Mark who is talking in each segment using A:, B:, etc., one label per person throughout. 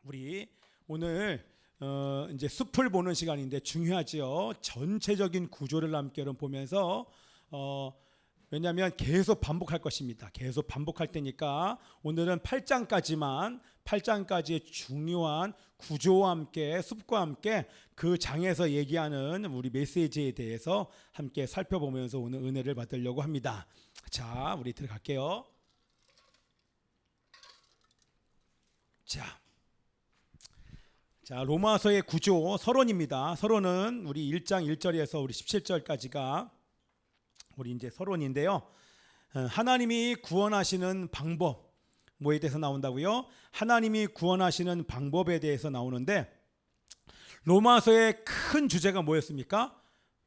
A: 우리 오늘 이제 숲을 보는 시간인데 중요하지요. 전체적인 구조를 함께 보면서 왜냐하면 계속 반복할 것입니다. 계속 반복할 테니까 오늘은 8장까지의 중요한 구조와 함께 숲과 함께 그 장에서 얘기하는 우리 메시지에 대해서 함께 살펴보면서 오늘 은혜를 받으려고 합니다. 자, 우리 들어갈게요. 자, 로마서의 구조 서론입니다. 서론은 우리 1장 1절에서 우리 17절까지가 우리 이제 서론인데요. 하나님이 구원하시는 방법 뭐에 대해서 나온다고요? 하나님이 구원하시는 방법에 대해서 나오는데 로마서의 큰 주제가 뭐였습니까?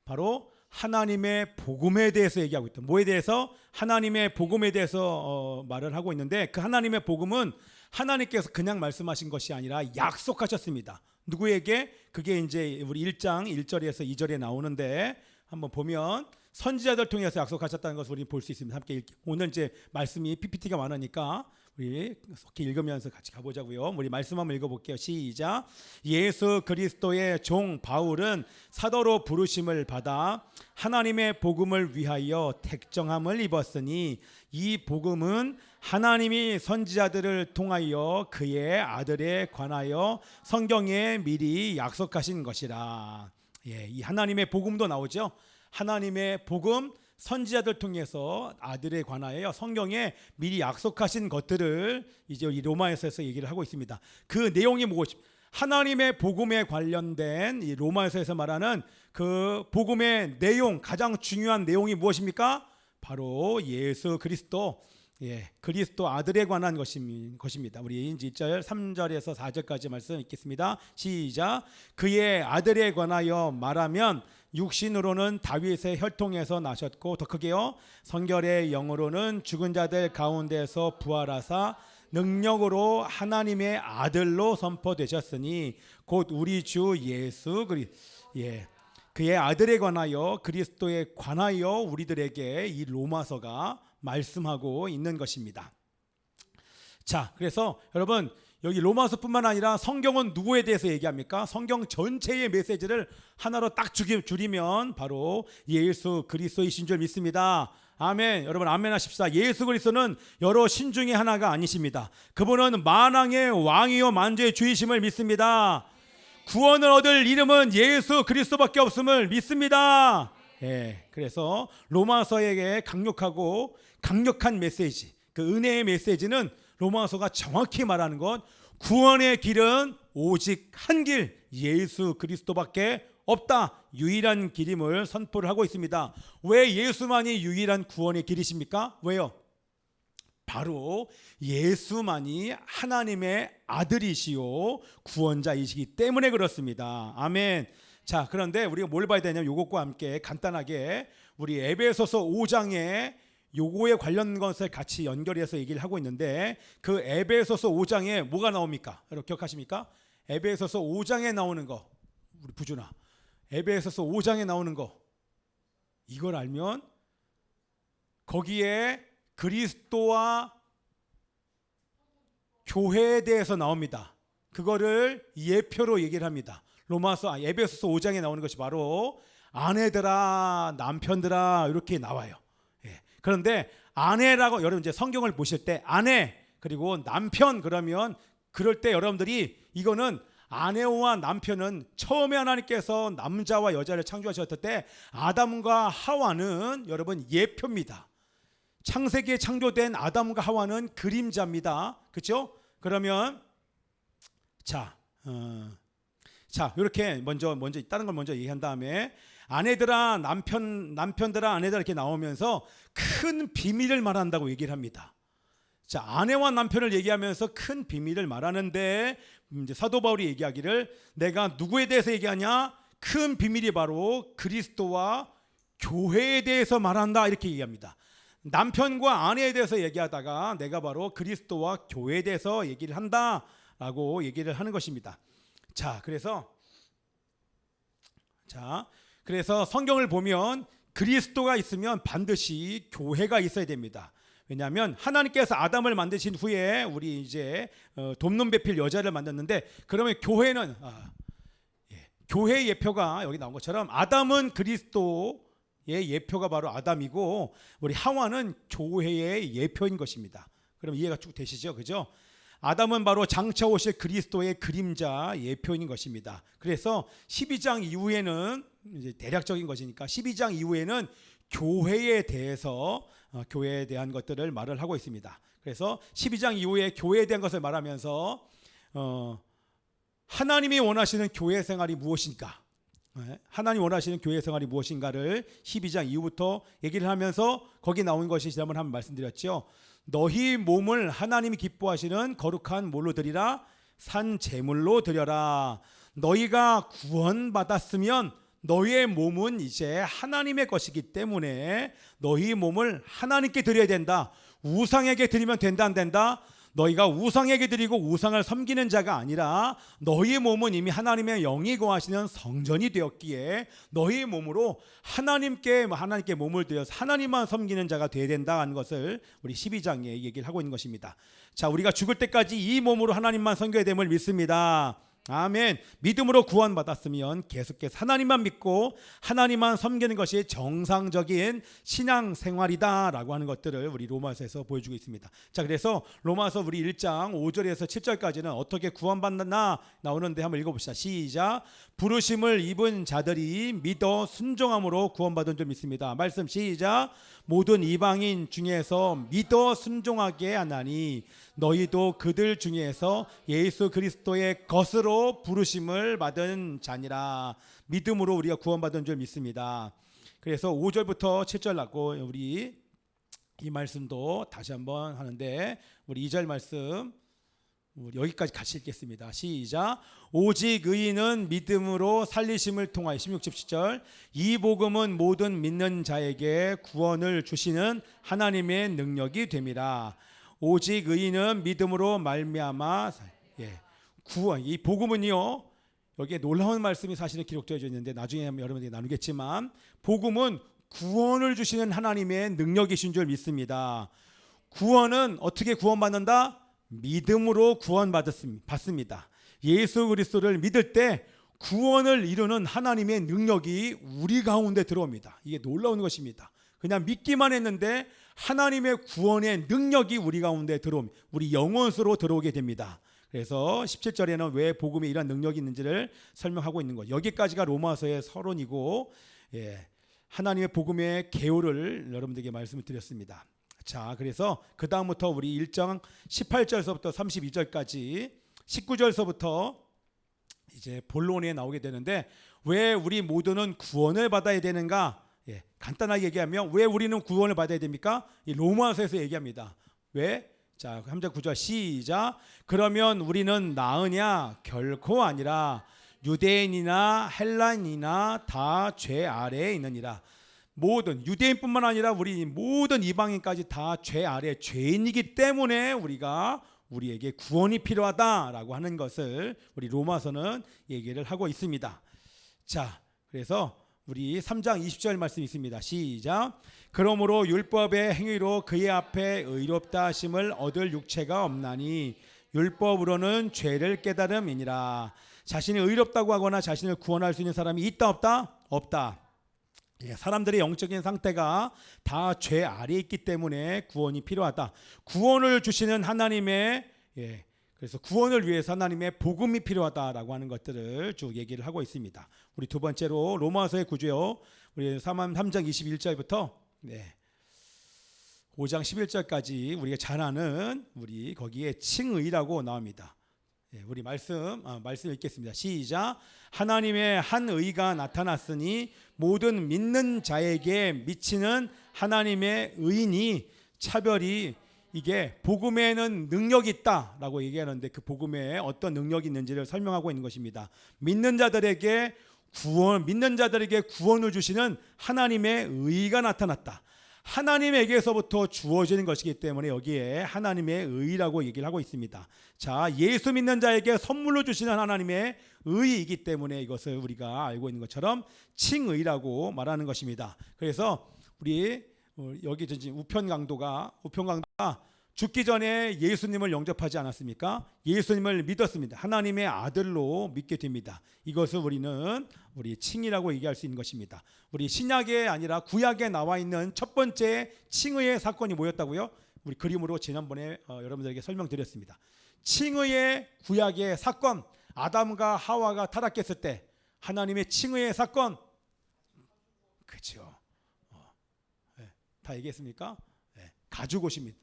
A: 바로 하나님의 복음에 대해서 얘기하고 있다. 뭐에 대해서? 하나님의 복음에 대해서 말을 하고 있는데 그 하나님의 복음은 하나님께서 그냥 말씀하신 것이 아니라 약속하셨습니다. 누구에게? 그게 이제 우리 1장 1절에서 2절에 나오는데 한번 보면 선지자들 통해서 약속하셨다는 것을 우리 볼 수 있습니다. 함께 오늘 이제 말씀이 PPT가 많으니까 우리 속히 읽으면서 같이 가보자고요. 우리 말씀 한번 읽어볼게요. 시작. 예수 그리스도의 종 바울은 사도로 부르심을 받아 하나님의 복음을 위하여 택정함을 입었으니 이 복음은 하나님이 선지자들을 통하여 그의 아들에 관하여 성경에 미리 약속하신 것이라. 이 하나님의 복음도 나오죠. 하나님의 복음, 선지자들 통해서 아들에 관하여 성경에 미리 약속하신 것들을 이제 이 로마에서에서 얘기를 하고 있습니다. 그 내용이 무엇이? 하나님의 복음에 관련된 이 로마에서에서 말하는 그 복음의 내용, 가장 중요한 내용이 무엇입니까? 바로 예수 그리스도, 그리스도 아들에 관한 것입니다. 우리 1절, 3절에서 4절까지 말씀 읽겠습니다. 시작. 그의 아들에 관하여 말하면 육신으로는 다윗의 혈통에서 나셨고 더 크게요 성결의 영으로는 죽은 자들 가운데서 부활하사 능력으로 하나님의 아들로 선포되셨으니 곧 우리 주 예수 그의 아들에 관하여 그리스도에 관하여 우리들에게 이 로마서가 말씀하고 있는 것입니다. 자, 그래서 여러분 여기 로마서뿐만 아니라 성경은 누구에 대해서 얘기합니까? 성경 전체의 메시지를 하나로 딱 줄이면 바로 예수 그리스도이신 줄 믿습니다. 아멘. 여러분 아멘 하십시다. 예수 그리스도는 여러 신 중에 하나가 아니십니다. 그분은 만왕의 왕이요 만주의 주이심을 믿습니다. 구원을 얻을 이름은 예수 그리스도밖에 없음을 믿습니다. 그래서 로마서에게 강력한 메시지, 그 은혜의 메시지는 로마서가 정확히 말하는 것, 구원의 길은 오직 한 길, 예수 그리스도밖에 없다. 유일한 길임을 선포를 하고 있습니다. 왜 예수만이 유일한 구원의 길이십니까? 왜요? 바로 예수만이 하나님의 아들이시요 구원자이시기 때문에 그렇습니다. 아멘. 자, 그런데 우리가 뭘 봐야 되냐면 이것과 함께 간단하게 우리 에베소서 5장에 요거에 관련 것을 같이 연결해서 얘기를 하고 있는데 그 에베소서 5장에 뭐가 나옵니까? 여러분 기억하십니까? 에베소서 5장에 나오는 거, 우리 부준아, 에베소서 5장에 나오는 거 이걸 알면 거기에 그리스도와 교회에 대해서 나옵니다. 그거를 예표로 얘기를 합니다. 에베소서 5장에 나오는 것이 바로 아내들아 남편들아 이렇게 나와요. 그런데 아내라고 여러분 이제 성경을 보실 때 아내 그리고 남편 그러면 그럴 때 여러분들이 이거는 아내와 남편은 처음에 하나님께서 남자와 여자를 창조하셨을 때 아담과 하와는 여러분 예표입니다. 창세기에 창조된 아담과 하와는 그림자입니다. 그렇죠? 그러면 자 이렇게 먼저 다른 걸 먼저 얘기한 다음에 아내들아 남편들아 아내들아 이렇게 나오면서 큰 비밀을 말한다고 얘기를 합니다. 자, 아내와 남편을 얘기하면서 큰 비밀을 말하는데 이제 사도 바울이 얘기하기를 내가 누구에 대해서 얘기하냐? 큰 비밀이 바로 그리스도와 교회에 대해서 말한다 이렇게 얘기합니다. 남편과 아내에 대해서 얘기하다가 내가 바로 그리스도와 교회에 대해서 얘기를 한다라고 얘기를 하는 것입니다. 그래서 성경을 보면 그리스도가 있으면 반드시 교회가 있어야 됩니다. 왜냐하면 하나님께서 아담을 만드신 후에 우리 이제 돕는 배필 여자를 만났는데, 그러면 교회는 교회의 예표가 여기 나온 것처럼 아담은 그리스도의 예표가 바로 아담이고, 우리 하와는 교회의 예표인 것입니다. 그럼 이해가 쭉 되시죠? 그죠? 아담은 바로 장차 오실 그리스도의 그림자 예표인 것입니다. 그래서 12장 이후에는 이제 대략적인 것이니까 12장 이후에는 교회에 대해서 교회에 대한 것들을 말을 하고 있습니다. 그래서 12장 이후에 교회에 대한 것을 말하면서 하나님이 원하시는 교회 생활이 무엇인가, 하나님 원하시는 교회 생활이 무엇인가를 12장 이후부터 얘기를 하면서 거기 나온 것이 지난번에 한번 말씀드렸죠. 너희 몸을 하나님이 기뻐하시는 거룩한 뭘로 드리라? 산 제물로 드려라. 너희가 구원받았으면 너희의 몸은 이제 하나님의 것이기 때문에 너희 몸을 하나님께 드려야 된다. 우상에게 드리면 된다 안 된다? 너희가 우상에게 드리고 우상을 섬기는 자가 아니라 너희의 몸은 이미 하나님의 영이 거하시는 성전이 되었기에 너희의 몸으로 하나님께 몸을 들여서 하나님만 섬기는 자가 되어야 된다는 것을 우리 12장에 얘기를 하고 있는 것입니다. 자, 우리가 죽을 때까지 이 몸으로 하나님만 섬겨야 됨을 믿습니다. 아멘. 믿음으로 구원받았으면 계속해서 하나님만 믿고 하나님만 섬기는 것이 정상적인 신앙생활이다라고 하는 것들을 우리 로마서에서 보여주고 있습니다. 자, 그래서 로마서 우리 1장 5절에서 7절까지는 어떻게 구원받나 나오는데 한번 읽어봅시다. 시작. 부르심을 입은 자들이 믿어 순종함으로 구원받은 줄 믿습니다. 말씀 시작. 모든 이방인 중에서 믿어 순종하게 하나니 너희도 그들 중에서 예수 그리스도의 것으로 부르심을 받은 자니라. 믿음으로 우리가 구원받은 줄 믿습니다. 그래서 5절부터 7절 나고 우리 이 말씀도 다시 한번 하는데, 우리 2절 말씀 우리 여기까지 같이 읽겠습니다. 시작. 오직 의인은 믿음으로 살리심을 통하여 16, 17절. 이 복음은 모든 믿는 자에게 구원을 주시는 하나님의 능력이 됨이라. 오직 의인은 믿음으로 말미암아 구원. 이 복음은요, 여기에 놀라운 말씀이 사실은 기록되어 있는데 나중에 여러분들이 나누겠지만, 복음은 구원을 주시는 하나님의 능력이신 줄 믿습니다. 구원은 어떻게 구원받는다? 믿음으로 구원받습니다. 예수 그리스도를 믿을 때 구원을 이루는 하나님의 능력이 우리 가운데 들어옵니다. 이게 놀라운 것입니다. 그냥 믿기만 했는데 하나님의 구원의 능력이 우리 가운데 들어옵니다. 우리 영혼으로 들어오게 됩니다. 그래서 17절에는 왜 복음에 이런 능력이 있는지를 설명하고 있는 거예요. 여기까지가 로마서의 서론이고, 하나님의 복음의 개요를 여러분들에게 말씀을 드렸습니다. 자, 그래서 그 다음부터 우리 1장 18절서부터 32절까지 19절서부터 이제 본론에 나오게 되는데, 왜 우리 모두는 구원을 받아야 되는가? 간단하게 얘기하면 왜 우리는 구원을 받아야 됩니까? 이 로마서에서 얘기합니다. 왜? 자, 3절 9절 시작. 그러면 우리는 나으냐? 결코 아니라 유대인이나 헬라인이나 다 죄 아래에 있느니라. 모든 유대인뿐만 아니라 우리 모든 이방인까지 다 죄 아래 죄인이기 때문에 우리에게 구원이 필요하다라고 하는 것을 우리 로마서는 얘기를 하고 있습니다. 자, 그래서 우리 3장 20절 말씀 있습니다. 시작. 그러므로 율법의 행위로 그의 앞에 의롭다 하심을 얻을 육체가 없나니 율법으로는 죄를 깨달음이니라. 자신이 의롭다고 하거나 자신을 구원할 수 있는 사람이 있다 없다? 없다. 사람들의 영적인 상태가 다 죄 아래에 있기 때문에 구원이 필요하다. 구원을 주시는 하나님의 그래서 구원을 위해서 하나님의 복음이 필요하다라고 하는 것들을 쭉 얘기를 하고 있습니다. 우리 두 번째로 로마서의 구조요. 우리 3장 21절부터 5장 11절까지 우리가 잘 아는 우리 거기에 칭의라고 나옵니다. 우리 말씀 읽겠습니다. 시작. 하나님의 한 의가 나타났으니 모든 믿는 자에게 미치는 하나님의 의인이 차별이, 이게 복음에는 능력이 있다라고 얘기하는데 그 복음에 어떤 능력이 있는지를 설명하고 있는 것입니다. 믿는 자들에게 구원을 주시는 하나님의 의가 나타났다. 하나님에게서부터 주어지는 것이기 때문에 여기에 하나님의 의라고 얘기를 하고 있습니다. 자, 예수 믿는 자에게 선물로 주시는 하나님의 의이기 때문에 이것을 우리가 알고 있는 것처럼 칭의라고 말하는 것입니다. 그래서 우리 여기 지금 우편강도가 죽기 전에 예수님을 영접하지 않았습니까? 예수님을 믿었습니다. 하나님의 아들로 믿게 됩니다. 이것을 우리는 우리 칭이라고 얘기할 수 있는 것입니다. 우리 신약에 아니라 구약에 나와 있는 첫 번째 칭의의 사건이 뭐였다고요? 우리 그림으로 지난번에 여러분들에게 설명드렸습니다. 칭의의 구약의 사건, 아담과 하와가 타락했을 때 하나님의 칭의의 사건, 그렇죠? 다 얘기했습니까? 가죽옷입니다.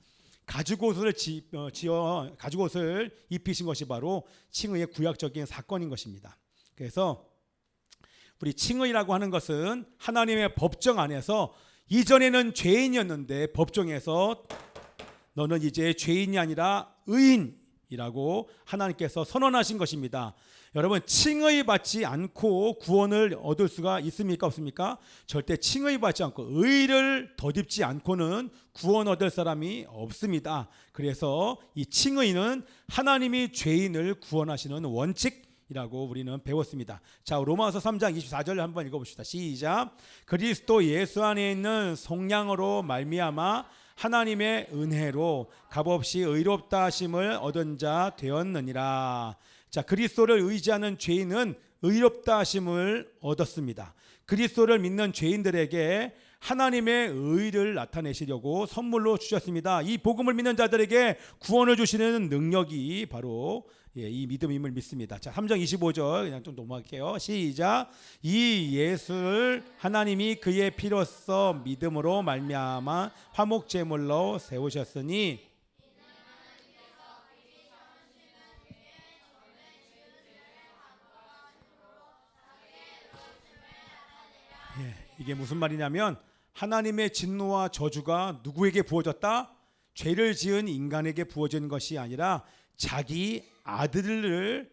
A: 가죽옷을 가죽옷을 입히신 것이 바로 칭의의 구약적인 사건인 것입니다. 그래서 우리 칭의라고 하는 것은 하나님의 법정 안에서 이전에는 죄인이었는데 법정에서 너는 이제 죄인이 아니라 의인이라고 하나님께서 선언하신 것입니다. 여러분, 칭의 받지 않고 구원을 얻을 수가 있습니까? 없습니까? 절대 칭의 받지 않고 의를 덧입지 않고는 구원 얻을 사람이 없습니다. 그래서 이 칭의는 하나님이 죄인을 구원하시는 원칙이라고 우리는 배웠습니다. 자, 로마서 3장 24절 한번 읽어봅시다. 시작. 그리스도 예수 안에 있는 속량으로 말미암아 하나님의 은혜로 값없이 의롭다 하심을 얻은 자 되었느니라. 자, 그리스도를 의지하는 죄인은 의롭다 하심을 얻었습니다. 그리스도를 믿는 죄인들에게 하나님의 의를 나타내시려고 선물로 주셨습니다. 이 복음을 믿는 자들에게 구원을 주시는 능력이 바로 이 믿음임을 믿습니다. 자, 3장 25절 그냥 좀 넘어갈게요. 시작. 이 예수를 하나님이 그의 피로써 믿음으로 말미암아 화목 제물로 세우셨으니 이게 무슨 말이냐면 하나님의 진노와 저주가 누구에게 부어졌다? 죄를 지은 인간에게 부어진 것이 아니라 자기 아들을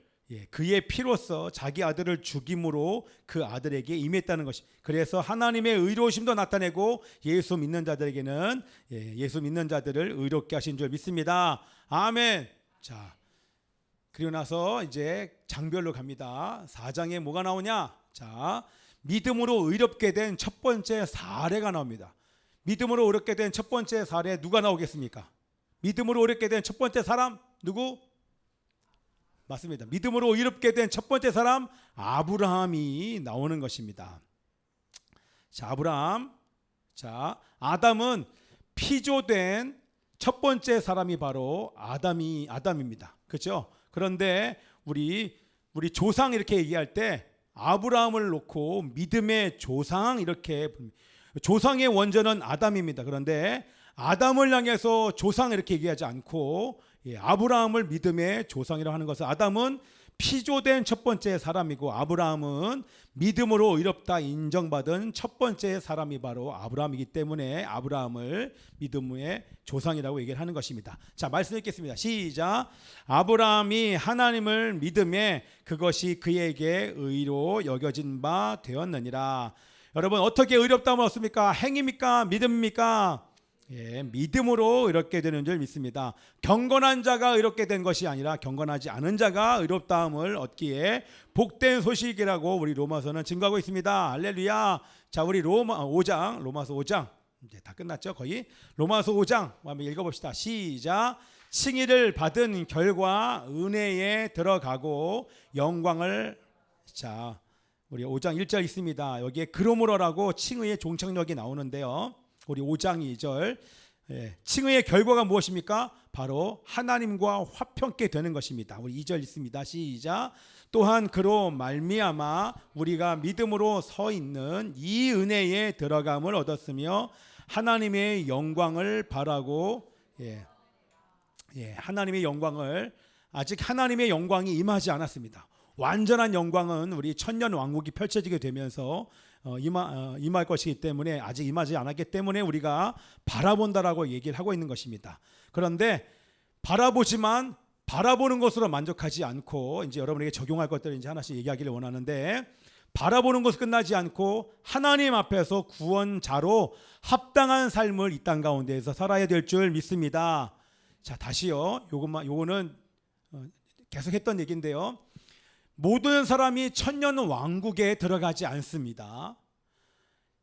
A: 그의 피로써 자기 아들을 죽임으로 그 아들에게 임했다는 것이. 그래서 하나님의 의로우심도 나타내고 예수 믿는 자들에게는 예수 믿는 자들을 의롭게 하신 줄 믿습니다. 아멘. 자, 그리고 나서 이제 장별로 갑니다. 4장에 뭐가 나오냐? 자, 믿음으로 의롭게 된 첫 번째 사례가 나옵니다. 믿음으로 의롭게 된 첫 번째 사례 누가 나오겠습니까? 믿음으로 의롭게 된 첫 번째 사람 누구? 맞습니다. 믿음으로 의롭게 된 첫 번째 사람 아브라함이 나오는 것입니다. 자, 아브라함. 자, 아담은 피조된 첫 번째 사람이 바로 아담입니다. 그렇죠? 그런데 우리 조상 이렇게 얘기할 때 아브라함을 놓고 믿음의 조상 이렇게, 조상의 원조는 아담입니다. 그런데 아담을 향해서 조상 이렇게 얘기하지 않고 아브라함을 믿음의 조상이라고 하는 것은 아담은 피조된 첫 번째 사람이고 아브라함은 믿음으로 의롭다 인정받은 첫 번째 사람이 바로 아브라함이기 때문에 아브라함을 믿음의 조상이라고 얘기를 하는 것입니다. 자, 말씀 읽겠습니다. 시작. 아브라함이 하나님을 믿음에 그것이 그에게 의로 여겨진 바 되었느니라. 여러분, 어떻게 의롭다함을 얻습니까? 행입니까? 믿음입니까? 믿음으로 의롭게 되는 줄 믿습니다. 경건한 자가 의롭게 된 것이 아니라 경건하지 않은 자가 의롭다함을 얻기에 복된 소식이라고 우리 로마서는 증거하고 있습니다. 할렐루야. 자, 우리 로마서 5장 이제 다 끝났죠? 거의. 로마서 5장 한번 읽어봅시다. 시작. 칭의를 받은 결과 은혜에 들어가고 영광을. 자, 우리 5장 1절 있습니다. 여기에 그러므로라고 칭의의 종착역이 나오는데요. 우리 5장 2절, 칭의의 결과가 무엇입니까? 바로 하나님과 화평케 되는 것입니다. 우리 2절 있습니다. 시작. 또한 그로 말미암아 우리가 믿음으로 서 있는 이 은혜에 들어감을 얻었으며 하나님의 영광을 바라고, 하나님의 영광을, 아직 하나님의 영광이 임하지 않았습니다. 완전한 영광은 우리 천년 왕국이 펼쳐지게 되면서 임할 것이기 때문에 아직 임하지 않았기 때문에 우리가 바라본다라고 얘기를 하고 있는 것입니다. 그런데 바라보지만 바라보는 것으로 만족하지 않고 이제 여러분에게 적용할 것들을 이제 하나씩 얘기하기를 원하는데, 바라보는 것으로 끝나지 않고 하나님 앞에서 구원자로 합당한 삶을 이 땅 가운데에서 살아야 될 줄 믿습니다. 자, 다시요. 요거는 계속 했던 얘기인데요. 모든 사람이 천년 왕국에 들어가지 않습니다.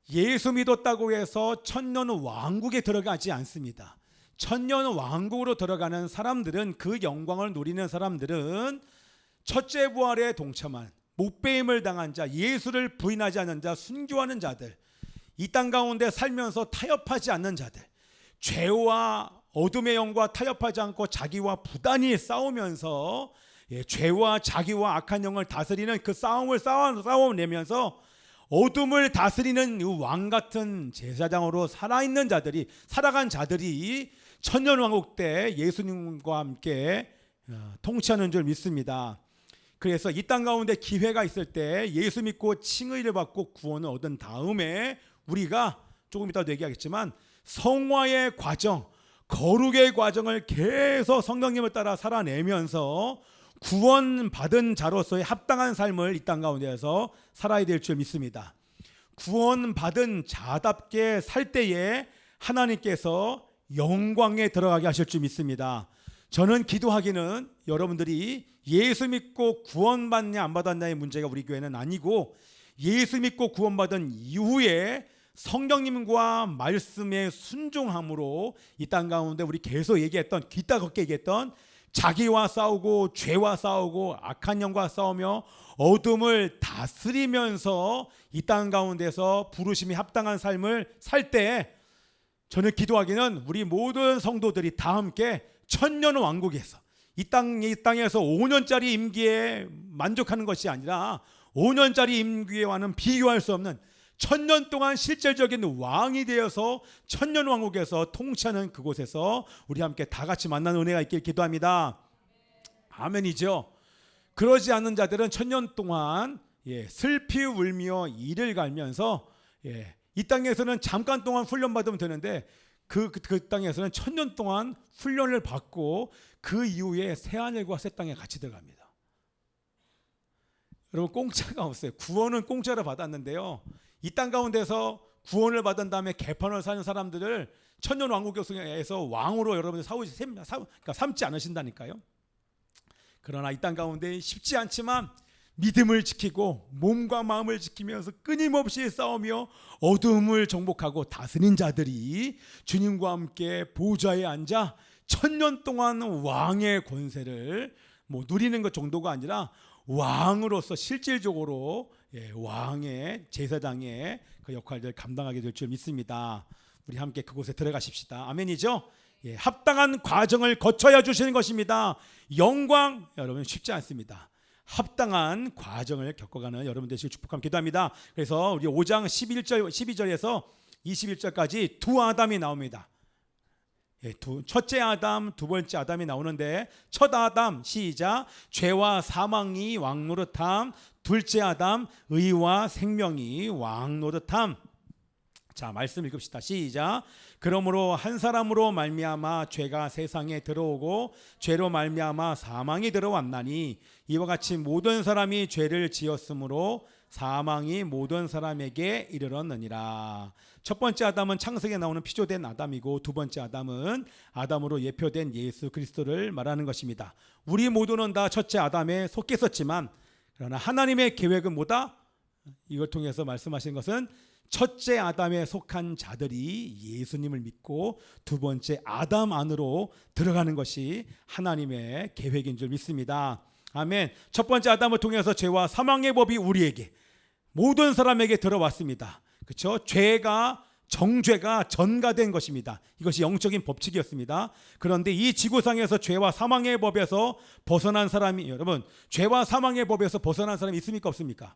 A: 예수 믿었다고 해서 천년 왕국에 들어가지 않습니다. 천년 왕국으로 들어가는 사람들은, 그 영광을 누리는 사람들은 첫째 부활에 동참한, 목배임을 당한 자, 예수를 부인하지 않는 자, 순교하는 자들, 이 땅 가운데 살면서 타협하지 않는 자들, 죄와 어둠의 영과 타협하지 않고 자기와 부단히 싸우면서 죄와 자기와 악한 영을 다스리는 그 싸움을 싸워내면서 어둠을 다스리는 왕 같은 제사장으로 살아있는 자들이, 살아간 자들이 천년왕국 때 예수님과 함께 통치하는 줄 믿습니다. 그래서 이 땅 가운데 기회가 있을 때 예수 믿고 칭의를 받고 구원을 얻은 다음에 우리가 조금 이따 얘기하겠지만 성화의 과정, 거룩의 과정을 계속 성령님을 따라 살아내면서 구원받은 자로서의 합당한 삶을 이 땅 가운데에서 살아야 될 줄 믿습니다. 구원받은 자답게 살 때에 하나님께서 영광에 들어가게 하실 줄 믿습니다. 저는 기도하기는 여러분들이 예수 믿고 구원받냐 안 받았냐의 문제가 우리 교회는 아니고, 예수 믿고 구원받은 이후에 성령님과 말씀의 순종함으로 이 땅 가운데 우리 계속 얘기했던, 귀따 걷게 얘기했던 자기와 싸우고 죄와 싸우고 악한 영과 싸우며 어둠을 다스리면서 이 땅 가운데서 부르심이 합당한 삶을 살 때, 저는 기도하기는 우리 모든 성도들이 다 함께 천년 왕국에서 이 땅에서 5년짜리 임기에 만족하는 것이 아니라 5년짜리 임기와는 비교할 수 없는 천년 동안 실질적인 왕이 되어서 천년 왕국에서 통치하는 그곳에서 우리 함께 다 같이 만나는 은혜가 있길 기도합니다. 아멘이죠. 그러지 않는 자들은 천년 동안 슬피 울며 이를 갈면서 이 땅에서는 잠깐 동안 훈련받으면 되는데 그 땅에서는 천년 동안 훈련을 받고 그 이후에 새하늘과 새 땅에 같이 들어갑니다. 여러분, 공짜가 없어요. 구원은 공짜로 받았는데요, 이 땅 가운데서 구원을 받은 다음에 개판을 사는 사람들을 천년 왕국에서 왕으로 여러분들 삼지 않으신다니까요. 그러나 이 땅 가운데 쉽지 않지만 믿음을 지키고 몸과 마음을 지키면서 끊임없이 싸우며 어둠을 정복하고 다스린 자들이 주님과 함께 보좌에 앉아 천년 동안 왕의 권세를 누리는 것 정도가 아니라 왕으로서 실질적으로 왕의 제사장의 그 역할을 감당하게 될 줄 믿습니다. 우리 함께 그곳에 들어가십시다. 아멘이죠? 합당한 과정을 거쳐야 주시는 것입니다. 영광, 여러분 쉽지 않습니다. 합당한 과정을 겪어가는 여러분 되시길 축복함 기도합니다. 그래서 우리 5장 11절 12절에서 21절까지 두 아담이 나옵니다. 첫째 아담, 두 번째 아담이 나오는데, 첫 아담 시작, 죄와 사망이 왕노릇함. 둘째 아담, 의와 생명이 왕노릇함. 자, 말씀 읽읍시다. 시작. 그러므로 한 사람으로 말미암아 죄가 세상에 들어오고 죄로 말미암아 사망이 들어왔나니, 이와 같이 모든 사람이 죄를 지었으므로 사망이 모든 사람에게 이르렀느니라. 첫 번째 아담은 창세기에 나오는 피조된 아담이고, 두 번째 아담은 아담으로 예표된 예수 그리스도를 말하는 것입니다. 우리 모두는 다 첫째 아담에 속했었지만, 그러나 하나님의 계획은 뭐다? 이걸 통해서 말씀하신 것은 첫째 아담에 속한 자들이 예수님을 믿고 두 번째 아담 안으로 들어가는 것이 하나님의 계획인 줄 믿습니다. 아멘. 첫 번째 아담을 통해서 죄와 사망의 법이 우리에게, 모든 사람에게 들어왔습니다. 그렇죠? 정죄가 전가된 것입니다. 이것이 영적인 법칙이었습니다. 그런데 이 지구상에서 죄와 사망의 법에서 벗어난 사람이, 여러분, 죄와 사망의 법에서 벗어난 사람이 있습니까, 없습니까?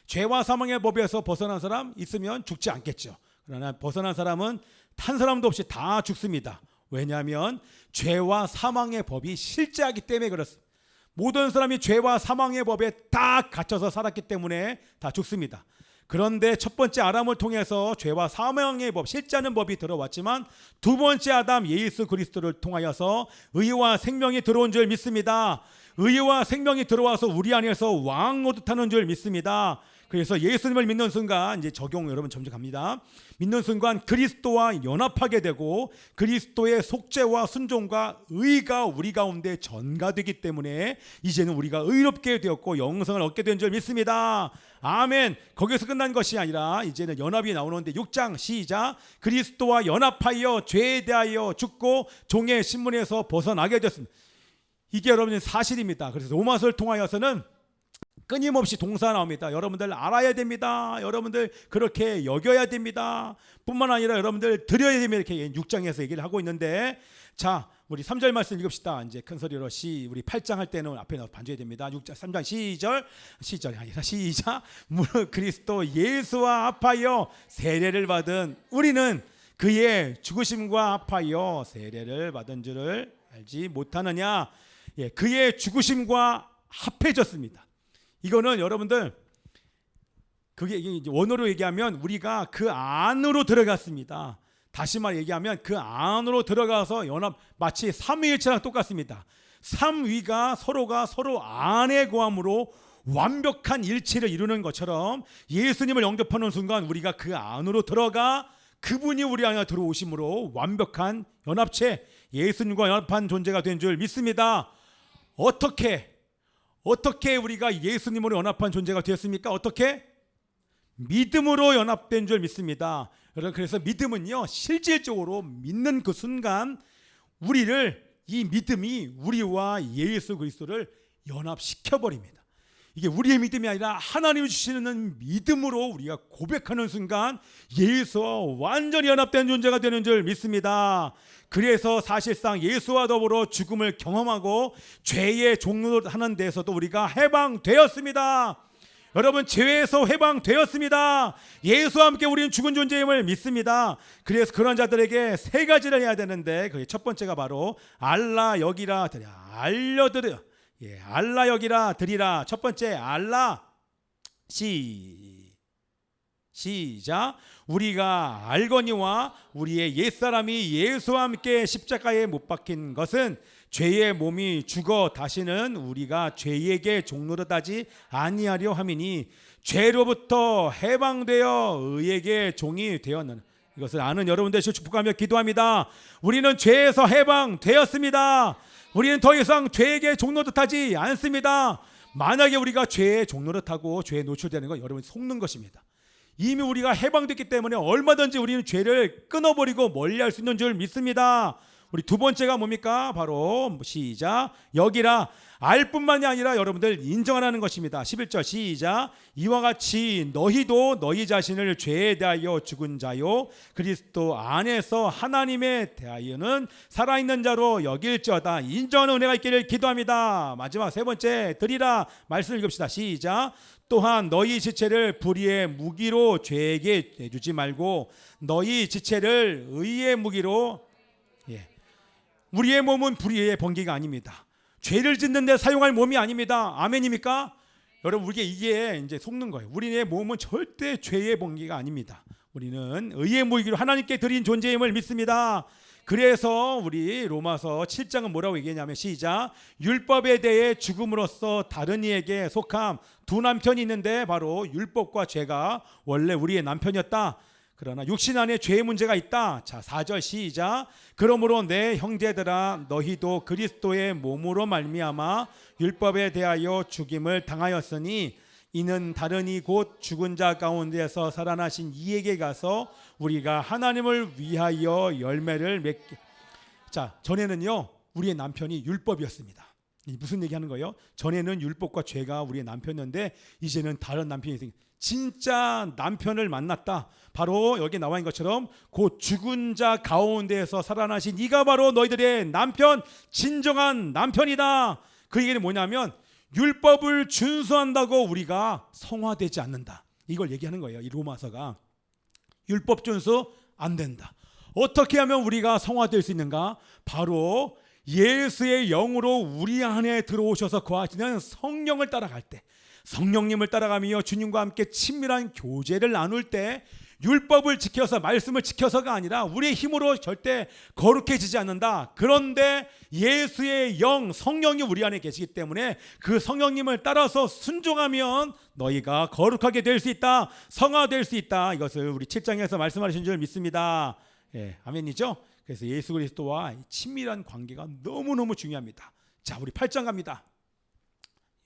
A: 죄와 사망의 법에서 벗어난 사람 있으면 죽지 않겠죠. 그러나 벗어난 사람은 한 사람도 없이 다 죽습니다. 왜냐하면 죄와 사망의 법이 실제하기 때문에 그렇습니다. 모든 사람이 죄와 사망의 법에 다 갇혀서 살았기 때문에 다 죽습니다. 그런데 첫 번째 아담을 통해서 죄와 사망의 법, 실제하는 법이 들어왔지만, 두 번째 아담 예수 그리스도를 통하여서 의와 생명이 들어온 줄 믿습니다. 의와 생명이 들어와서 우리 안에서 왕 노릇하는 줄 믿습니다. 그래서 예수님을 믿는 순간 이제 적용 여러분 점점 갑니다. 믿는 순간 그리스도와 연합하게 되고 그리스도의 속죄와 순종과 의가 우리 가운데 전가되기 때문에 이제는 우리가 의롭게 되었고 영생을 얻게 된 줄 믿습니다. 아멘. 거기서 끝난 것이 아니라 이제는 연합이 나오는데 6장 시작. 그리스도와 연합하여 죄에 대하여 죽고 종의 신분에서 벗어나게 됐습니다. 이게 여러분의 사실입니다. 그래서 로마서를 통하여서는 끊임없이 동사 나옵니다. 여러분들 알아야 됩니다. 여러분들 그렇게 여겨야 됩니다. 뿐만 아니라 여러분들 드려야 됩니다. 이렇게 6장에서 얘기를 하고 있는데, 자, 우리 3절 말씀 읽읍시다. 이제 큰 소리로 우리 8장 할 때는 앞에 넣어 반줘야 됩니다. 6장 3장 시절이 아니라 시작. 무릇 그리스도 예수와 합하여 세례를 받은 우리는 그의 죽으심과 합하여 세례를 받은 줄을 알지 못하느냐. 예, 그의 죽으심과 합해졌습니다. 이거는 여러분들 그게 이제 원어로 얘기하면 우리가 그 안으로 들어갔습니다. 다시 말 얘기하면 그 안으로 들어가서 연합, 마치 삼위일체랑 똑같습니다. 삼위가 서로가 서로 안에 거함으로 완벽한 일체를 이루는 것처럼 예수님을 영접하는 순간 우리가 그 안으로 들어가 그분이 우리 안에 들어오심으로 완벽한 연합체, 예수님과 연합한 존재가 된 줄 믿습니다. 어떻게 우리가 예수님으로 연합한 존재가 되었습니까? 어떻게? 믿음으로 연합된 줄 믿습니다. 여러분, 그래서 믿음은요, 실질적으로 믿는 그 순간 이 믿음이 우리와 예수 그리스도를 연합시켜 버립니다. 이게 우리의 믿음이 아니라 하나님이 주시는 믿음으로 우리가 고백하는 순간 예수와 완전히 연합된 존재가 되는 줄 믿습니다. 그래서 사실상 예수와 더불어 죽음을 경험하고 죄의 종로를 하는 데서도 우리가 해방되었습니다. 여러분, 죄에서 해방되었습니다. 예수와 함께 우리는 죽은 존재임을 믿습니다. 그래서 그런 자들에게 세 가지를 해야 되는데, 그게 첫 번째가 바로 알라 여기라 드리라, 알려드려. 예, 알라 여기라 드리라. 첫 번째, 알라. 시작. 우리가 알거니와 우리의 옛사람이 예수와 함께 십자가에 못 박힌 것은 죄의 몸이 죽어 다시는 우리가 죄에게 종노릇하지 아니하려 함이니 죄로부터 해방되어 의에게 종이 되었는 이것을 아는 여러분 되시길 축복하며 기도합니다. 우리는 죄에서 해방되었습니다. 우리는 더 이상 죄에게 종노릇하지 않습니다. 만약에 우리가 죄에 종노릇하고 죄에 노출되는 건 여러분이 속는 것입니다. 이미 우리가 해방됐기 때문에 얼마든지 우리는 죄를 끊어버리고 멀리할 수 있는 줄 믿습니다. 우리 두 번째가 뭡니까? 바로 시작. 여기라. 알 뿐만이 아니라 여러분들 인정하라는 것입니다. 11절 시작. 이와 같이 너희도 너희 자신을 죄에 대하여 죽은 자요 그리스도 안에서 하나님에 대하여는 살아있는 자로 여길지어다. 인정하는 은혜가 있기를 기도합니다. 마지막 세 번째, 드리라. 말씀 읽읍시다. 시작. 또한 너희 지체를 불의의 무기로 죄에게 내주지 말고 너희 지체를 의의 무기로. 우리의 몸은 불의의 번개가 아닙니다. 죄를 짓는 데 사용할 몸이 아닙니다. 아멘입니까? 여러분, 이게 이제 속는 거예요. 우리의 몸은 절대 죄의 번개가 아닙니다. 우리는 의의 무기로 하나님께 드린 존재임을 믿습니다. 그래서 우리 로마서 7장은 뭐라고 얘기했냐면 시작. 율법에 대해 죽음으로써 다른 이에게 속함. 두 남편이 있는데 바로 율법과 죄가 원래 우리의 남편이었다. 그러나 육신 안에 죄의 문제가 있다. 자, 4절 시작. 그러므로 내 형제들아 너희도 그리스도의 몸으로 말미암아 율법에 대하여 죽임을 당하였으니 이는 다른 이 곧 죽은 자 가운데서 살아나신 이에게 가서 우리가 하나님을 위하여 열매를 맺게. 자, 전에는요 우리의 남편이 율법이었습니다. 무슨 얘기하는 거예요? 전에는 율법과 죄가 우리의 남편이었는데 이제는 다른 남편이 생겼습니다. 진짜 남편을 만났다. 바로 여기 나와 있는 것처럼 곧 죽은 자 가운데에서 살아나신 이가 바로 너희들의 남편, 진정한 남편이다. 그 얘기는 뭐냐면 율법을 준수한다고 우리가 성화되지 않는다. 이걸 얘기하는 거예요. 이 로마서가. 율법 준수 안 된다. 어떻게 하면 우리가 성화될 수 있는가? 바로 예수의 영으로 우리 안에 들어오셔서 거하시는 성령을 따라갈 때, 성령님을 따라가며 주님과 함께 친밀한 교제를 나눌 때 율법을 지켜서 말씀을 지켜서가 아니라 우리의 힘으로 절대 거룩해지지 않는다. 그런데 예수의 영 성령이 우리 안에 계시기 때문에 그 성령님을 따라서 순종하면 너희가 거룩하게 될 수 있다. 성화될 수 있다. 이것을 우리 7장에서 말씀하신 줄 믿습니다. 예, 아멘이죠? 그래서 예수 그리스도와 친밀한 관계가 너무너무 중요합니다. 자, 우리 8장 갑니다.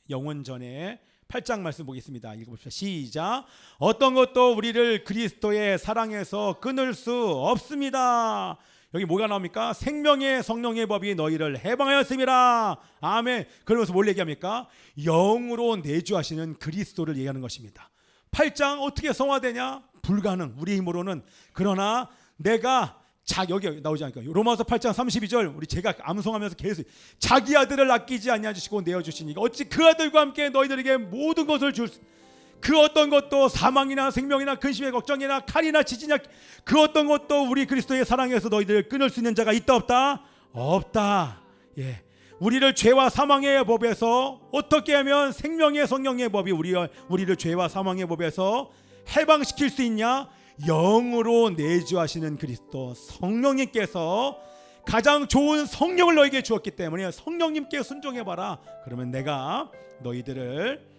A: 영원전에 8장 말씀 보겠습니다. 읽어봅시다. 시작. 어떤 것도 우리를 그리스도의 사랑에서 끊을 수 없습니다. 여기 뭐가 나옵니까? 생명의 성령의 법이 너희를 해방하였음이라. 아멘. 그러면서 뭘 얘기합니까? 영으로 내주하시는 그리스도를 얘기하는 것입니다. 8장 어떻게 성화되냐? 불가능. 우리 힘으로는. 그러나 내가 여기 나오지 않을까? 로마서 8장 32절 우리 제가 암송하면서 계속 자기 아들을 아끼지 아니하시고 내어주시니까 어찌 그 아들과 함께 너희들에게 모든 것을 줄 그 어떤 것도 사망이나 생명이나 근심의 걱정이나 칼이나 지진이나 그 어떤 것도 우리 그리스도의 사랑에서 너희들을 끊을 수 있는 자가 있다 없다? 없다. 예. 우리를 죄와 사망의 법에서 어떻게 하면 생명의 성령의 법이 우리를 죄와 사망의 법에서 해방시킬 수 있냐? 영으로 내주하시는 그리스도 성령님께서 가장 좋은 성령을 너에게 주었기 때문에 성령님께 순종해봐라. 그러면 내가 너희들을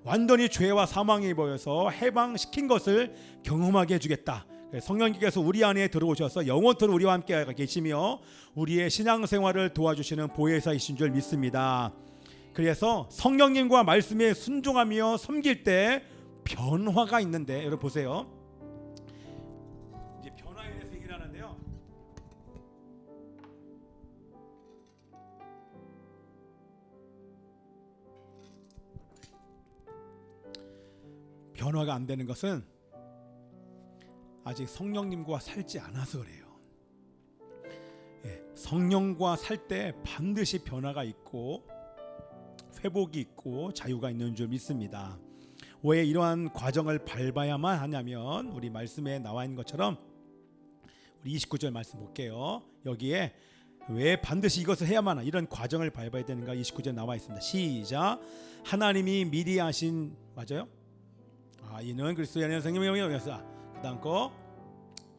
A: 완전히 죄와 사망에 보여서 해방시킨 것을 경험하게 해주겠다. 성령님께서 우리 안에 들어오셔서 영원토록 우리와 함께 계시며 우리의 신앙생활을 도와주시는 보혜사이신 줄 믿습니다. 그래서 성령님과 말씀에 순종하며 섬길 때 변화가 있는데 여러분 보세요. 이제 변화에 대해서 얘기를 하는데요. 변화가 안 되는 것은 아직 성령님과 살지 않아서 그래요. 성령과 살 때 반드시 변화가 있고 회복이 있고 자유가 있는 줄 믿습니다. 왜 이러한 과정을 밟아야만 하냐면 우리 말씀에 나와 있는 것처럼 우리 29절 말씀 볼게요. 여기에 왜 반드시 이것을 해야만 이런 과정을 밟아야 되는가 29절 나와 있습니다. 시작. 하나님이 미리 하신 맞아요? 이는 그리스도의 안에 생명이었어. 그다음 거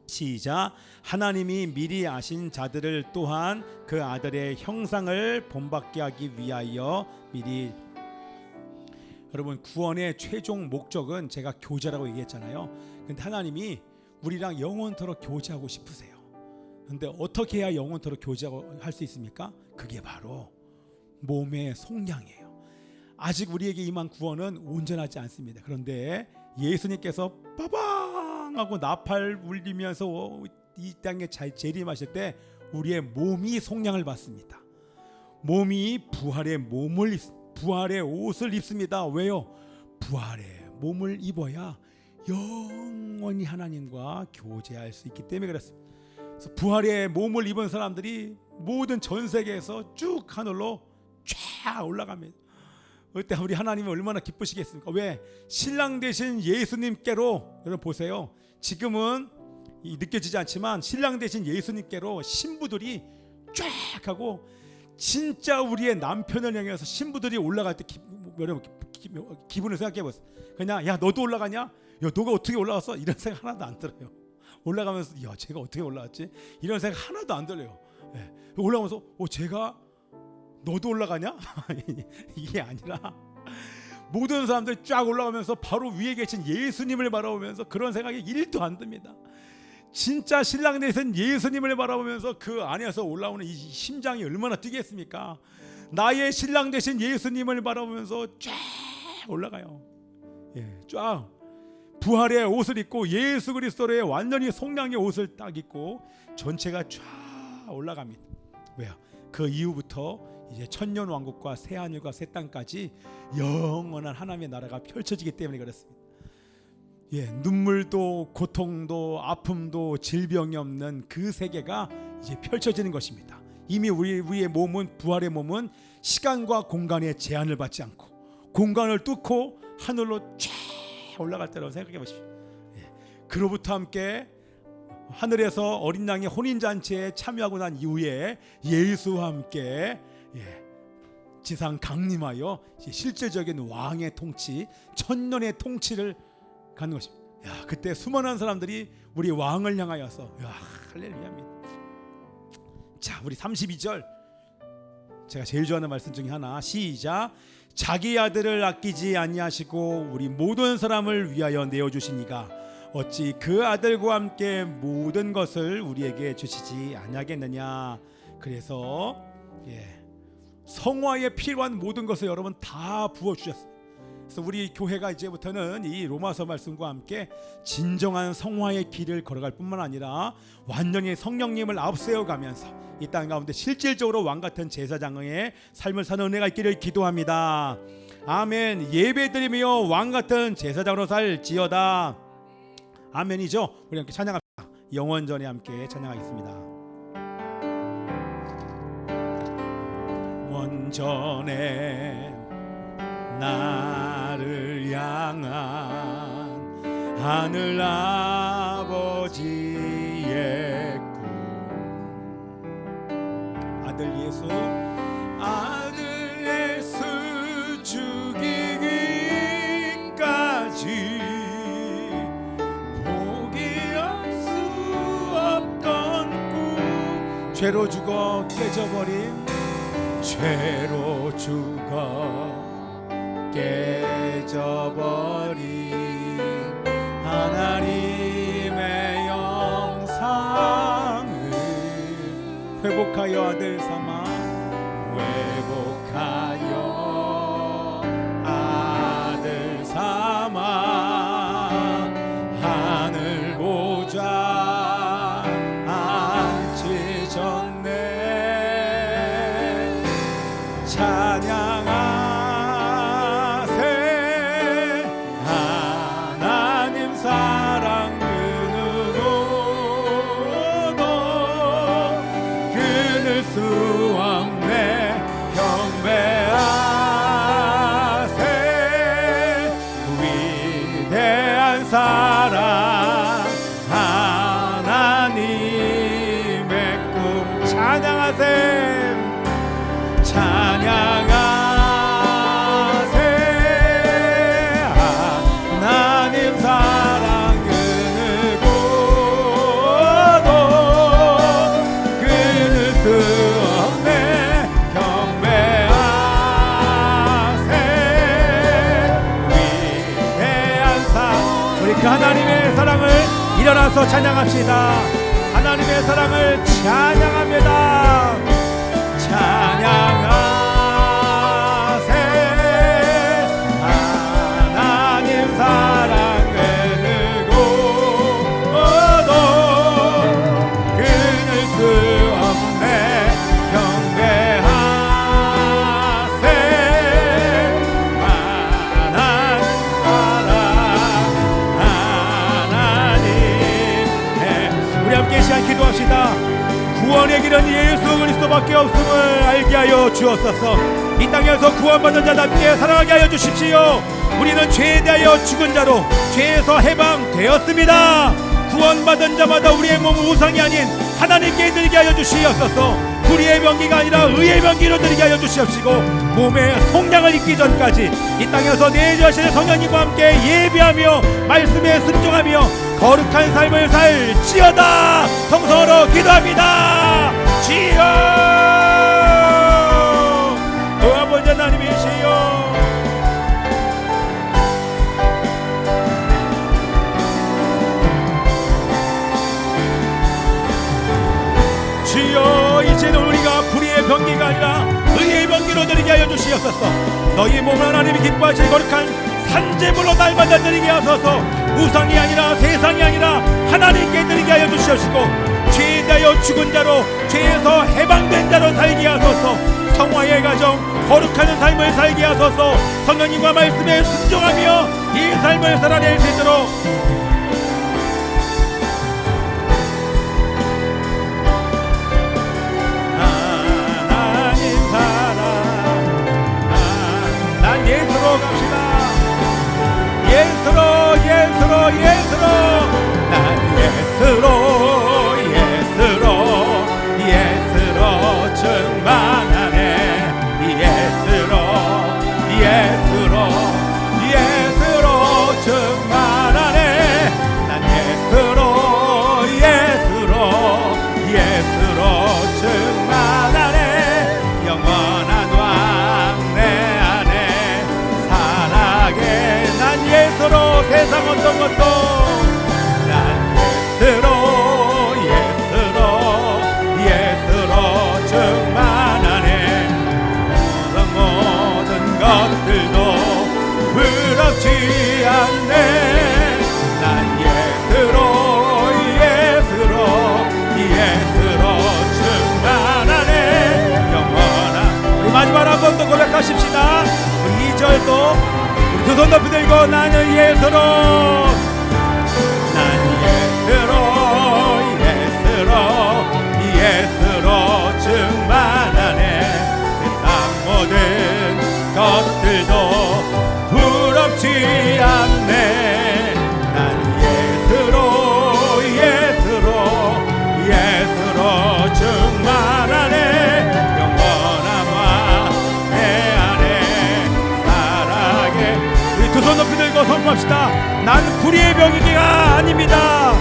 A: 시작. 하나님이 미리 아신 자들을 또한 그 아들의 형상을 본받게 하기 위하여 미리. 여러분 구원의 최종 목적은 제가 교제라고 얘기했잖아요. 근데 하나님이 우리랑 영원토록 교제하고 싶으세요. 근데 어떻게 해야 영원토록 교제하고 할 수 있습니까? 그게 바로 몸의 속량이에요. 아직 우리에게 임한 구원은 온전하지 않습니다. 그런데 예수님께서 빠방 하고 나팔 울리면서 이 땅에 잘 재림하실 때 우리의 몸이 속량을 받습니다. 몸이 부활의 옷을 입습니다. 왜요? 부활의 몸을 입어야 영원히 하나님과 교제할 수 있기 때문에 그렇습니다. 그래서 부활의 몸을 입은 사람들이 모든 전 세계에서 쭉 하늘로 쫙 올라갑니다. 그때 우리 하나님은 얼마나 기쁘시겠습니까? 왜? 신랑 되신 예수님께로 여러분 보세요. 지금은 느껴지지 않지만 신랑 되신 예수님께로 신부들이 쫙 하고 진짜 우리의 남편을 향해서 신부들이 올라갈 때 여러분 기분을 생각해 보세요. 그냥 야 너도 올라가냐? 야 너가 어떻게 올라갔어? 이런 생각 하나도 안 들어요. 올라가면서 야 제가 어떻게 올라갔지? 이런 생각 하나도 안 들어요. 올라가면서 제가 너도 올라가냐? 이게 아니라 모든 사람들이 쫙 올라가면서 바로 위에 계신 예수님을 바라보면서 그런 생각이 1도 안 듭니다. 진짜 신랑 되신 예수님을 바라보면서 그 안에서 올라오는 이 심장이 얼마나 뛰겠습니까? 나의 신랑 되신 예수님을 바라보면서 쫙 올라가요. 쫙 부활의 옷을 입고 예수 그리스도의 완전히 속량의 옷을 딱 입고 전체가 쫙 올라갑니다. 왜요? 그 이후부터 이제 천년 왕국과 새 하늘과 새 땅까지 영원한 하나님의 나라가 펼쳐지기 때문에 그렇습니다. 눈물도 고통도 아픔도 질병이 없는 그 세계가 이제 펼쳐지는 것입니다. 이미 우리의 몸은 부활의 몸은 시간과 공간의 제한을 받지 않고 공간을 뚫고 하늘로 쫙 올라갈 때라고 생각해 보십시오. 그로부터 함께 하늘에서 어린 양의 혼인잔치에 참여하고 난 이후에 예수와 함께 지상 강림하여 실질적인 왕의 통치, 천년의 통치를 갖는 것입니다. 야, 그때 수많은 사람들이 우리 왕을 향하여서 야, 할렐루야입니다. 자, 우리 32절 제가 제일 좋아하는 말씀 중에 하나, 시작. 자기 아들을 아끼지 아니하시고 우리 모든 사람을 위하여 내어주시니가 어찌 그 아들과 함께 모든 것을 우리에게 주시지 아니하겠느냐. 그래서 성화에 필요한 모든 것을 여러분 다 부어주셨어요. 그래서 우리 교회가 이제부터는 이 로마서 말씀과 함께 진정한 성화의 길을 걸어갈 뿐만 아니라 완전히 성령님을 앞세워가면서 이 땅 가운데 실질적으로 왕같은 제사장의 삶을 사는 은혜가 있기를 기도합니다. 아멘. 예배드리며 왕같은 제사장으로 살지어다. 아멘이죠. 우리 함께 찬양합시다. 영원전에 함께 찬양하겠습니다. 원전에 나를 향한 하늘 아버지의 꿈, 아들 예수 죽이기까지 포기할 수 없던 꿈, 죄로 죽어 깨져버린, 죄로 죽어 깨져버린 하나님의 영상을 회복하여 아들 삼아, 회복하여 아들 삼아 하늘 보좌 앉히셨네. 찬양하세 하나님 사랑 은으로도 끊을 수 없네. 경배하세 위대한 사랑 하나님의 꿈. 찬양하세 찬양하세 하나님 사랑 은으로도 끊을 수 없네. 경배하세 위대한 사랑. 우리 그 하나님의 사랑을 일어나서 찬양합시다. 하나님의 사랑을 찬양합니다. 찬양하세 하나님 사랑 은으로도 끊을 수 없네. 경배하세 하나님 사랑 하나님. 우리 함께 이 시간 기도합시다. 구원의 길은 예수 그리스도밖에 없음을 알게 하여 주옵소서. 이 땅에서 구원받은 자답게 살아가게 하여 주십시오. 우리는 죄에 대하여 죽은 자로 죄에서 해방되었습니다. 구원받은 자마다 우리의 몸은 우상이 아닌 하나님께 드리게 하여 주시옵소서. 불의의 병기가 아니라 의의 병기로 드리게 하여 주시옵시고, 몸에 속량을 입기 전까지 이 땅에서 내 자신의 성령님과 함께 예비하며 말씀에 순종하며 거룩한 삶을 살지어다. 성서로 기도합니다. 지어 오 아버지 하나님이시여, 주여 이제는 우리가 불의의 병기가 아니라 의의 병기로 드리게 하여 주시옵소서. 너희 몸을 하나님이 기뻐하실 거룩한 산제물로 날마다 드리게 하소서. 우상이 아니라 세상이 아니라 하나님께 드리게 하여 주시옵시고, 죄에 대하여 죽은 자로 죄에서 해방된 자로 살게 하소서. 성화의 가정 거룩한 삶을 살게 하소서. 성령님과 말씀에 순종하며 이 삶을 살아낼 수 있도록 하나님 사랑. 난 예수로 갑시다. 예수로 예수로 예수로 난 예수로 예수로 예수로 충만하네. 예수로 예수로 예수로 충만하네. 세상 어떤 것도 난 예수로 충만하네. 세상 모든 것들도 부럽지 않네. 난 예수로 충만하네. 영원한 우리 마지막 한 번 더 고백하십시다. 우리 2절도 우리 두 손 높이 들고 나는 예수로 충만하네. 세상 모든 것들도 부럽지 않네. 난 예수로 충만하네. 영원함과 내 안에 살아게. 우리 두 손 높이 들고 선포합시다. 나는 불의의 병이기가 아닙니다.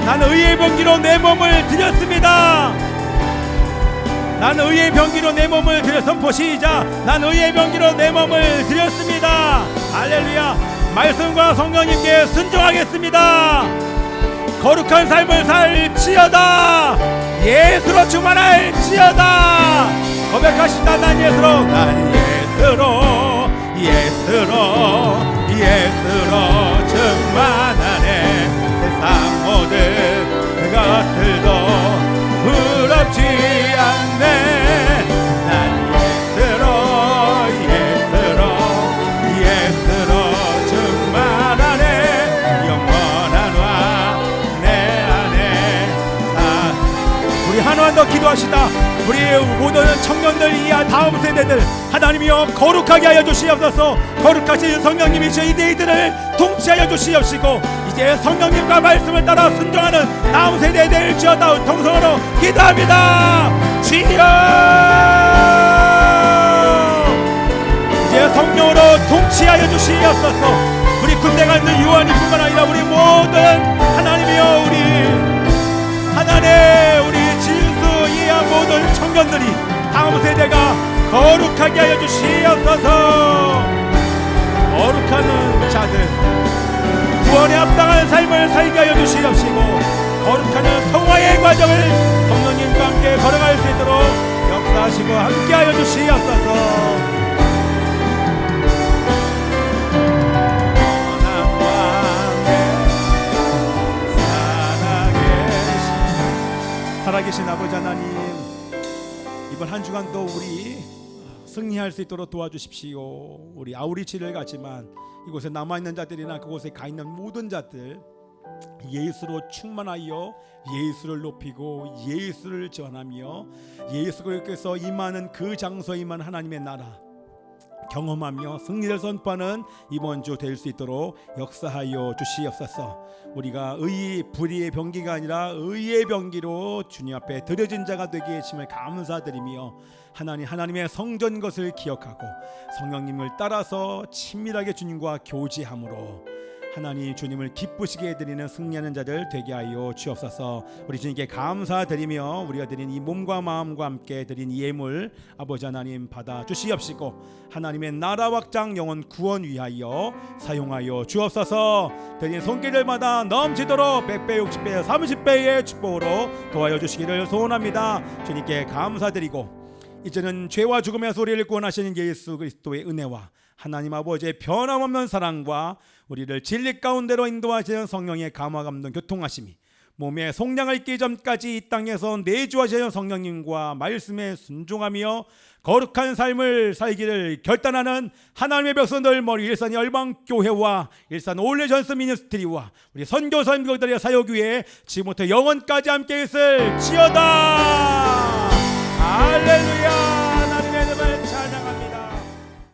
A: 나는 의의 병기로 내 몸을 드렸습니다. 나는 의의 병기로 내 몸을 드려. 선포 시작. 나는 의의 병기로 내 몸을 드렸습니다. 할렐루야. 말씀과 성령님께 순종하겠습니다. 거룩한 삶을 살지어다. 예수로 충만할지어다. 고백하십니다. 난 예수로 충만하네. 세상 모든 것들도 부럽지 않네. 난 예수로 충만하네. 영원한 화 내 안에 우리 하나만 더 기도합시다. 우리 모든 청년들, 이 다음 세대들 하나님이여 거룩하게 하여 주시옵소서. 거룩하신 성령님이 저희 이들을 통치하여 주시옵시고 이제 성령님과 말씀을 따라 순종하는 다음 세대 될지어다. 통성으로 기도합니다. 주여, 이제 성령으로 통치하여 주시옵소서. 우리 군대가 있는 유한이뿐만 아니라 우리 모든 하나님이여 우리 진수 이하 모든 청년들이 다음 세대가 거룩하게 하여 주시옵소서. 거룩한 자들, 구원에 합당한 삶을 살게 하여 주시옵시고 거룩한 성화의 과정을 성령님과 함께 걸어갈 수 있도록 역사하시고 함께 하여 주시옵소서. 살아계신 아버지 하나님, 이번 한 주간도 우리 승리할 수 있도록 도와주십시오. 우리 아우리치를 가지만 이곳에 남아있는 자들이나 그곳에 가 있는 모든 자들 예수로 충만하여 예수를 높이고 예수를 전하며 예수께서 임하는 그 장소에 임한 하나님의 나라 경험하며 승리를 선포하는 이번 주 될 수 있도록 역사하여 주시옵소서. 우리가 불의의 병기가 아니라 의의 병기로 주님 앞에 드려진 자가 되게 해주심을 감사드리며 하나님의 성전 것을 기억하고 성령님을 따라서 친밀하게 주님과 교제함으로 하나님 주님을 기쁘시게 해드리는 승리하는 자들 되게 하여 주옵소서. 우리 주님께 감사드리며 우리가 드린 이 몸과 마음과 함께 드린 이 예물 아버지 하나님 받아 주시옵시고 하나님의 나라 확장 영혼 구원 위하여 사용하여 주옵소서. 드린 손길들마다 넘치도록 100배 60배 30배의 축복으로 도와여 주시기를 소원합니다. 주님께 감사드리고 이제는 죄와 죽음의 소리를 구원하시는 예수 그리스도의 은혜와 하나님 아버지의 변함없는 사랑과 우리를 진리 가운데로 인도하시는 성령의 감화 감동 교통하심이 몸에 속량을 입기 전까지 이 땅에서 내주하시는 성령님과 말씀에 순종하며 거룩한 삶을 살기를 결단하는 하나님의 백성들 머리 일산 열방교회와 일산 올레전스 미니스트리와 우리 선교사님들의 사역 위에 지금부터 영원까지 함께 있을 지어다. 할렐루야.